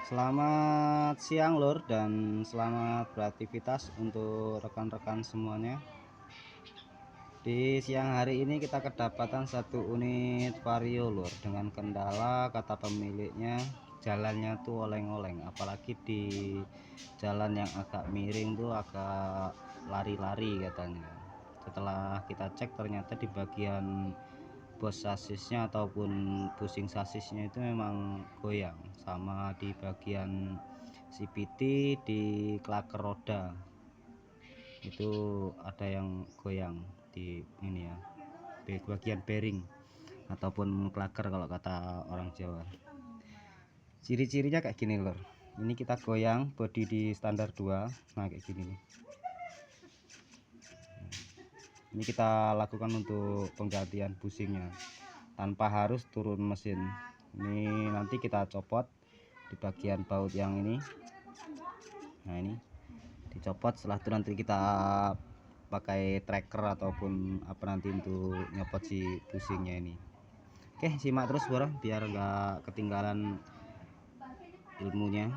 Selamat siang lur, dan selamat beraktivitas untuk rekan-rekan semuanya. Di siang hari ini kita kedapatan satu unit vario lur, dengan kendala kata pemiliknya jalannya tuh oleng-oleng, apalagi di jalan yang agak miring tuh agak lari-lari katanya. Setelah kita cek ternyata di bagian bos sasisnya ataupun busing sasisnya itu memang goyang, sama di bagian CVT di klaker roda itu ada yang goyang di ini ya, bagian bearing ataupun klaker kalau kata orang Jawa. Ciri-cirinya kayak gini lor, ini kita goyang bodi di standar 2. Nah kayak gini nih. Ini kita lakukan untuk penggantian busingnya tanpa harus turun mesin. Ini nanti kita copot di bagian baut yang ini. Nah ini dicopot, setelah itu nanti kita pakai tracker ataupun apa nanti untuk nyopot si busingnya ini. Oke, simak terus bro, biar nggak ketinggalan ilmunya.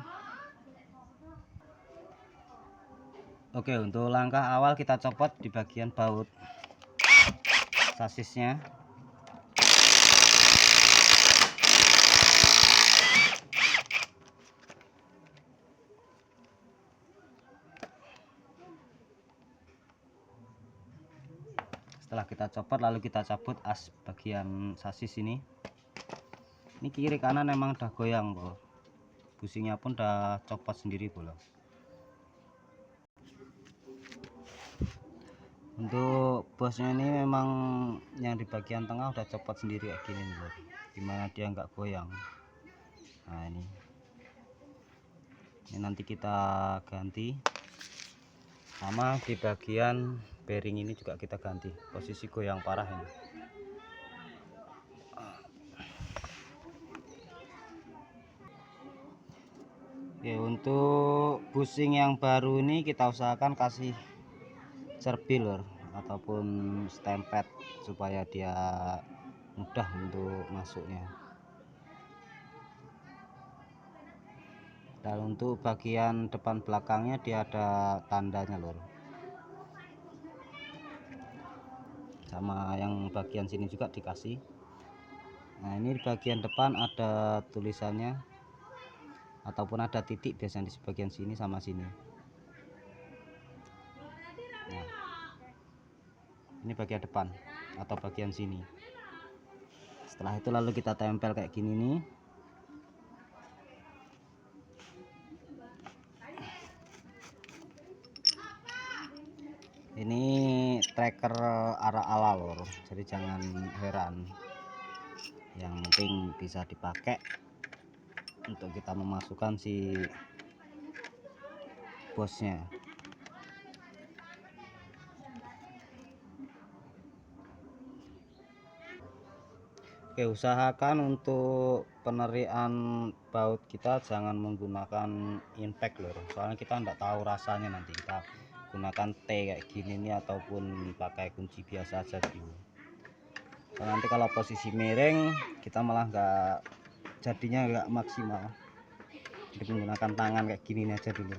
Oke, untuk langkah awal kita copot di bagian baut sasisnya. Setelah kita copot, lalu kita cabut as bagian sasis ini. Ini kiri kanan emang udah goyang bro, busingnya pun udah copot sendiri bro. Untuk bosnya ini memang yang di bagian tengah udah copot sendiri kayak gini bro, gimana dia nggak goyang. Nah ini nanti kita ganti, sama di bagian bearing ini juga kita ganti, posisi goyang parah ini. Oke, untuk busing yang baru ini kita usahakan kasih cerbil lor, ataupun stempet supaya dia mudah untuk masuknya. Dan untuk bagian depan belakangnya dia ada tandanya lor, sama yang bagian sini juga dikasih. Nah ini di bagian depan ada tulisannya ataupun ada titik biasanya di bagian sini sama sini. Nah ini bagian depan atau bagian sini. Setelah itu lalu kita tempel kayak gini nih. Ini tracker arah ala lor, jadi jangan heran, yang penting bisa dipakai untuk kita memasukkan si bosnya. Oke, usahakan untuk penerian baut kita jangan menggunakan impact lor, soalnya kita enggak tahu rasanya, nanti kita gunakan T kayak gini nih ataupun pakai kunci biasa aja dulu. So, nanti kalau posisi miring kita malah jadinya nggak maksimal, jadi menggunakan tangan kayak gini aja dulu.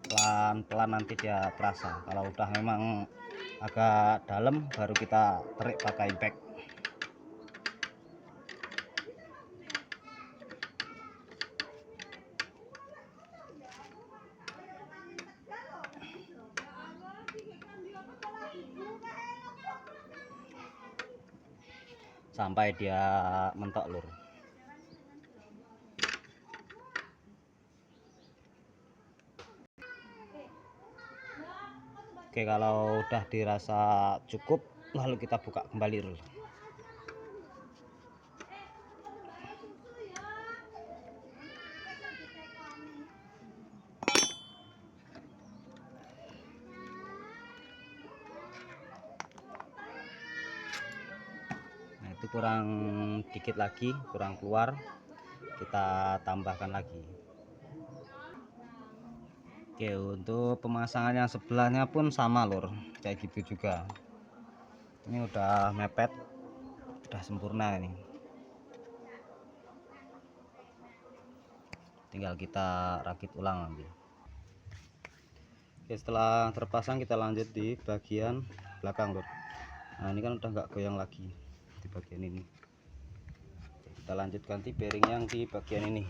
Pelan-pelan nanti dia terasa, kalau udah memang agak dalam baru kita tarik pakai impact. Sampai dia mentok lur. Oke, kalau udah dirasa cukup lalu kita buka kembali lur. Nah itu kurang dikit lagi, kurang keluar, kita tambahkan lagi. Oke, untuk pemasangan yang sebelahnya pun sama lur, kayak gitu juga. Ini udah mepet, udah sempurna ini. Tinggal kita rakit ulang nanti. Oke, setelah terpasang kita lanjut di bagian belakang lur. Nah ini kan udah nggak goyang lagi di bagian ini. Kita lanjut ganti bearing yang di bagian ini.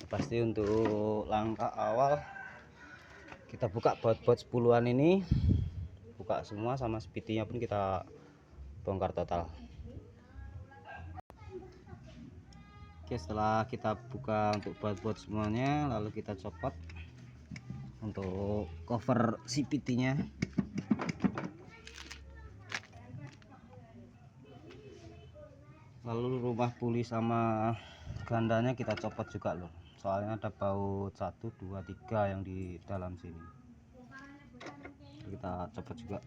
Pasti untuk langkah awal kita buka baut-baut 10-an ini, buka semua, sama spitinya pun kita bongkar total. Oke, setelah kita buka untuk baut-baut semuanya, lalu kita copot untuk cover spitinya. Lalu rumah puli sama gandanya kita copot juga loh, soalnya ada baut 1, 2, 3 yang di dalam sini, kita copot juga.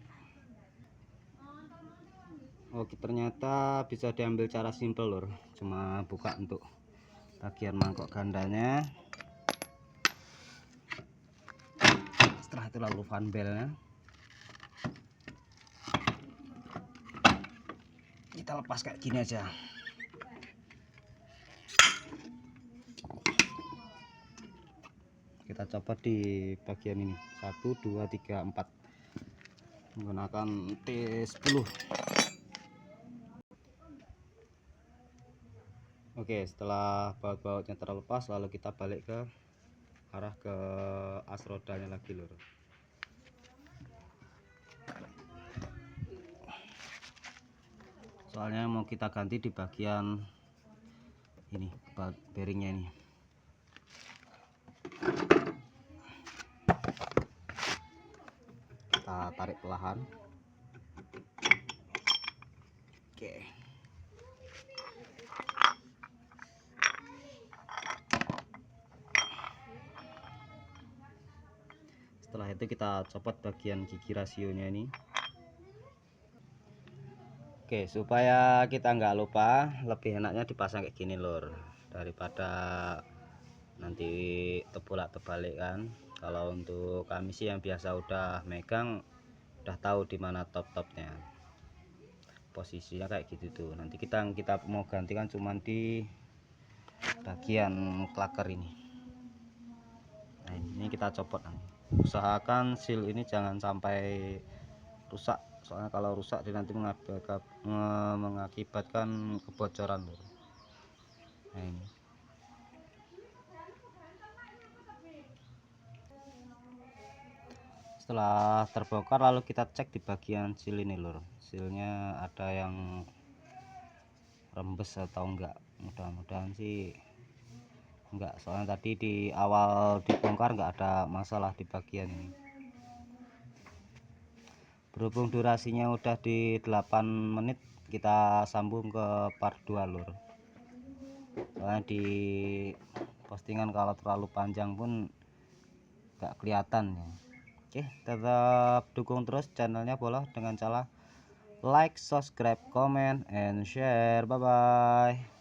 Oke, ternyata bisa diambil cara simple lur, cuma buka untuk bagian mangkok gandanya, setelah itu lalu fan belnya kita lepas kayak gini aja. Kita copot di bagian ini 1, 2, 3, 4 menggunakan T10. Oke, setelah baut-bautnya terlepas, lalu kita balik ke arah ke as rodanya lagi lur. Soalnya mau kita ganti di bagian ini, bearingnya ini. Kita tarik perlahan. Oke. Setelah itu kita copot bagian gigi rasionya ini. Oke, supaya kita nggak lupa, lebih enaknya dipasang kayak gini lur, daripada nanti tebolak-tebalik kan. Kalau untuk kami sih yang biasa udah megang, udah tahu di mana top-topnya, posisinya kayak gitu tuh. Nanti kita mau ganti kan cuman di bagian klaker ini. Nah ini kita copot nanti. Usahakan seal ini jangan sampai rusak, soalnya kalau rusak nanti mengakibatkan kebocoran lur. Nah ini setelah terbongkar, lalu kita cek di bagian seal ini lur, sealnya ada yang rembes atau enggak. Mudah-mudahan sih enggak, soalnya tadi di awal dibongkar enggak ada masalah di bagian ini. Berhubung durasinya udah di 8 menit, kita sambung ke part 2 lur. Soalnya di postingan kalau terlalu panjang pun enggak kelihatan ya. Oke, tetap dukung terus channelnya Boloh dengan cara like, subscribe, comment, and share. Bye bye.